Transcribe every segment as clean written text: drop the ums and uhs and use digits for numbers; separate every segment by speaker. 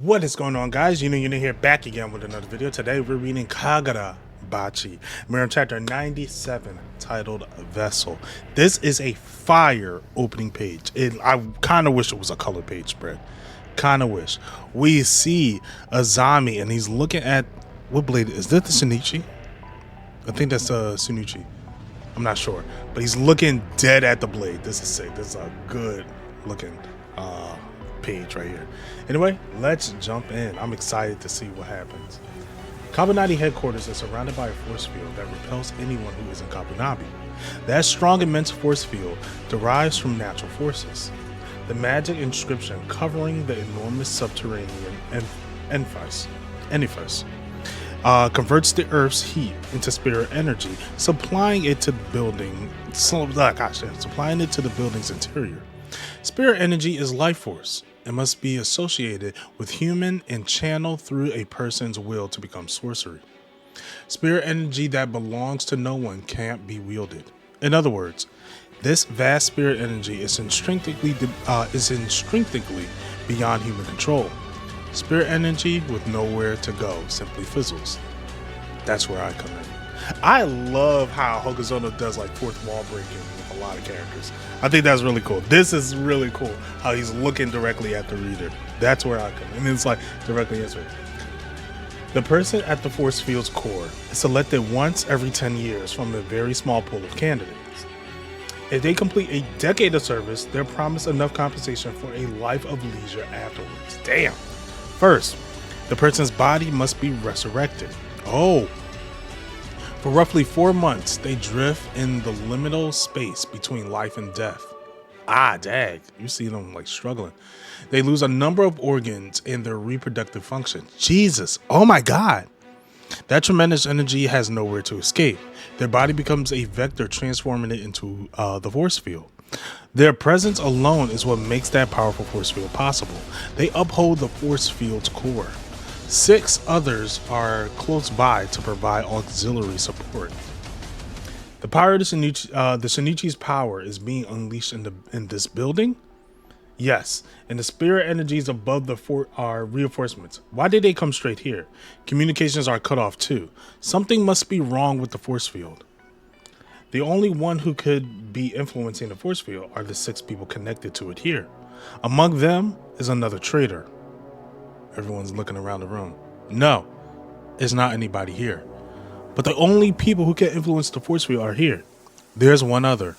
Speaker 1: What is going on, guys? You're here back again with another video. Today we're reading Kagurabachi. We're in chapter 97 titled Vessel. This is a fire opening page. I kind of wish it was a color page spread. Kind of wish. We see Azami and he's looking at, what blade is that? The Shinichi? I think that's Shinichi. I'm not sure, but he's looking dead at the blade. This is sick. This is a good looking page right here. Anyway, let's jump in. I'm excited to see what happens. Kabunagi headquarters is surrounded by a force field that repels anyone who isn't Kabunabi. That strong, immense force field derives from natural forces. The magic inscription covering the enormous subterranean Enfys converts the Earth's heat into spirit energy, supplying it to the building's interior. Spirit energy is life force. It must be associated with human and channeled through a person's will to become sorcery. Spirit energy that belongs to no one can't be wielded. In other words, this vast spirit energy is instinctively beyond human control. Spirit energy with nowhere to go simply fizzles. That's where I come in. I love how Hokuzono does like fourth wall breaking with a lot of characters. I think that's really cool. This is really cool how he's looking directly at the reader. That's where I come in. And it's like directly answering. The person at the force field's core is selected once every 10 years from a very small pool of candidates. If they complete a decade of service, they're promised enough compensation for a life of leisure afterwards. Damn. First, the person's body must be resurrected. Oh. For roughly 4 months, they drift in the liminal space between life and death. Ah, dag. You see them like struggling. They lose a number of organs in their reproductive function. Jesus. Oh my God. That tremendous energy has nowhere to escape. Their body becomes a vector, transforming it into the force field. Their presence alone is what makes that powerful force field possible. They uphold the force field's core. 6 others are close by to provide auxiliary support. The power of the Shinichi's power is being unleashed in this building? Yes, and the spirit energies above the fort are reinforcements. Why did they come straight here? Communications are cut off too. Something must be wrong with the force field. The only one who could be influencing the force field are the 6 people connected to it here. Among them is another traitor. Everyone's looking around the room. No, it's not anybody here. But the only people who can influence the force field are here. There's one other.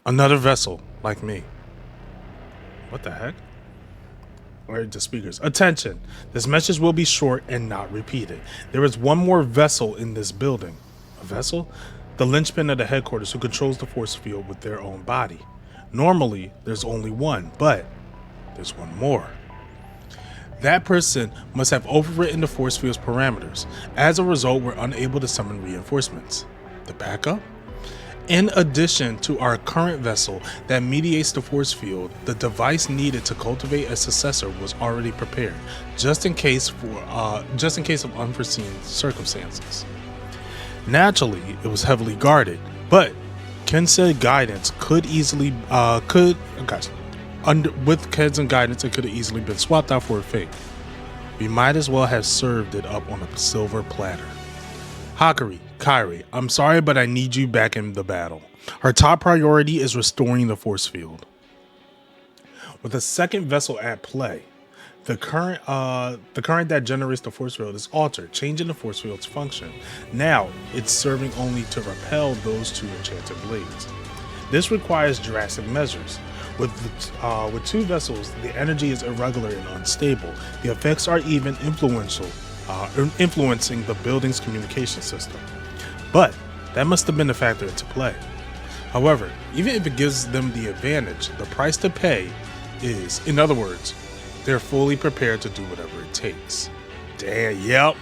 Speaker 1: Another vessel, like me. What the heck? Alright, the speakers. Attention! This message will be short and not repeated. There is one more vessel in this building. A vessel? The linchpin of the headquarters who controls the force field with their own body. Normally, there's only one, but there's one more. That person must have overwritten the force field's parameters. As a result, we're unable to summon reinforcements. The backup? In addition to our current vessel that mediates the force field, the device needed to cultivate a successor was already prepared, just in case of unforeseen circumstances. Naturally, it was heavily guarded, but Kensei guidance with Keds and guidance, it could have easily been swapped out for a fake. We might as well have served it up on a silver platter. Kairi, I'm sorry, but I need you back in the battle. Our top priority is restoring the force field. With a second vessel at play, the current that generates the force field is altered, changing the force field's function. Now, it's serving only to repel those 2 enchanted blades. This requires drastic measures. With 2 vessels, the energy is irregular and unstable. The effects are even influencing the building's communication system. But that must have been a factor into play. However, even if it gives them the advantage, the price to pay is, in other words, they're fully prepared to do whatever it takes. Damn, yep.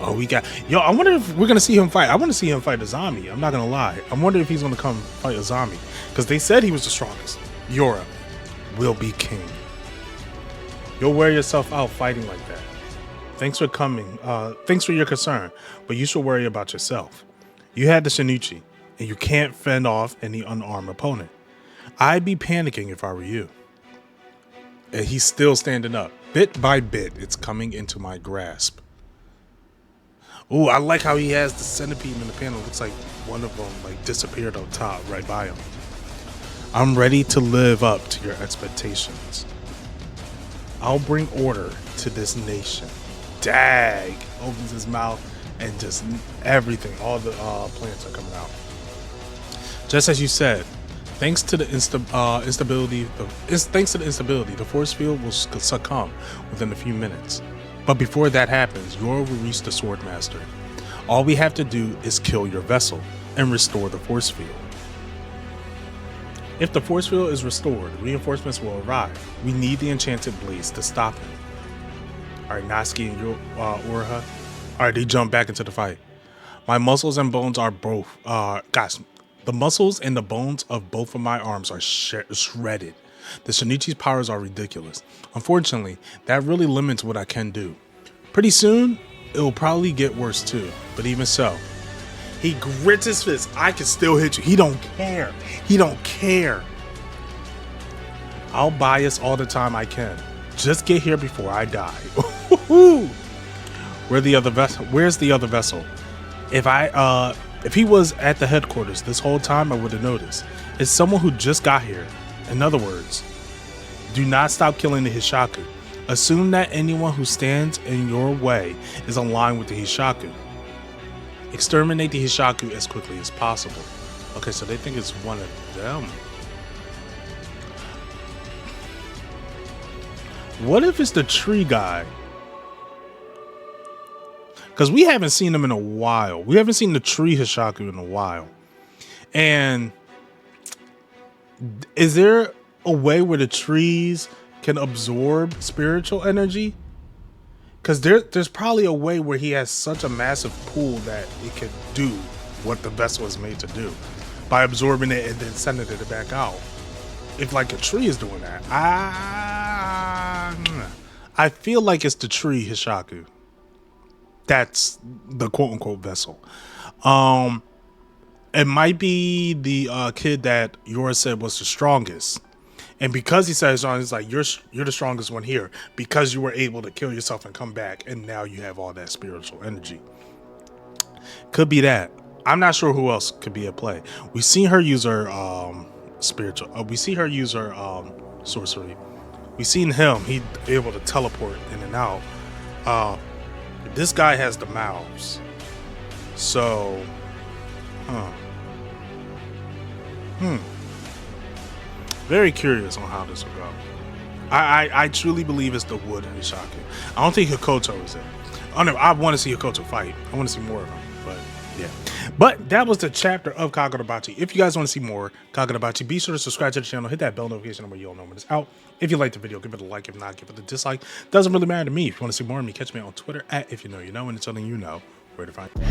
Speaker 1: Oh, I wonder if we're gonna see him fight. I want to see him fight Azami. I'm not gonna lie. I wonder if he's gonna come fight Azami, because they said he was the strongest. Yora will be king. You'll wear yourself out fighting like that. Thanks for coming. Thanks for your concern, but you should worry about yourself. You had the Shinichi, and you can't fend off any unarmed opponent. I'd be panicking if I were you. And he's still standing up. Bit by bit, it's coming into my grasp. Oh, I like how he has the centipede in the panel. Looks like one of them like disappeared on top right by him. I'm ready to live up to your expectations. I'll bring order to this nation. Dag! Opens his mouth and just everything, all the plants are coming out. Just as you said, thanks to the instability, the force field will succumb within a few minutes. But before that happens, Yoro will reach the Swordmaster. All we have to do is kill your vessel and restore the force field. If the force field is restored, reinforcements will arrive. We need the enchanted blades to stop him. Alright, Natsuki and Uraha. Alright, they jump back into the fight. My muscles and bones are both, the muscles and the bones of both of my arms are shredded. The Shinichi's powers are ridiculous. Unfortunately, that really limits what I can do. Pretty soon, it'll probably get worse too, but even so. He grits his fist. I can still hit you. He don't care. He don't care. I'll buy us all the time I can. Just get here before I die. Where's the other vessel? If he was at the headquarters this whole time, I would have noticed. It's someone who just got here. In other words, do not stop killing the Hishaku. Assume that anyone who stands in your way is aligned with the Hishaku. Exterminate the Hishaku as quickly as possible. Okay, so they think it's one of them. What if it's the tree guy? Because we haven't seen him in a while. We haven't seen the tree Hishaku in a while. And is there a way where the trees can absorb spiritual energy? Because there's probably a way where he has such a massive pool that it can do what the vessel is made to do by absorbing it and then sending it back out. If like a tree is doing that, I feel like it's the tree Hishaku. That's the quote unquote vessel. It might be the kid that Yoro said was the strongest. And because he said it's strong, it's like, you're the strongest one here because you were able to kill yourself and come back. And now you have all that spiritual energy. Could be that. I'm not sure who else could be at play. We've seen her use her we see her use her sorcery. We've seen him. He'd be able to teleport in and out. This guy has the mouths. So, very curious on how this will go. I truly believe it's the wood Hishaku. I don't think Hakoto is it. I want to see Hakoto fight. I want to see more of him. But yeah. But that was the chapter of Kagurabachi. If you guys want to see more Kagurabachi, be sure to subscribe to the channel. Hit that bell notification number. You'll know when it's out. If you like the video, give it a like. If not, give it a dislike. Doesn't really matter to me. If you want to see more of me, catch me on Twitter at Ifyouknowyuno. And until then, you know where to find me.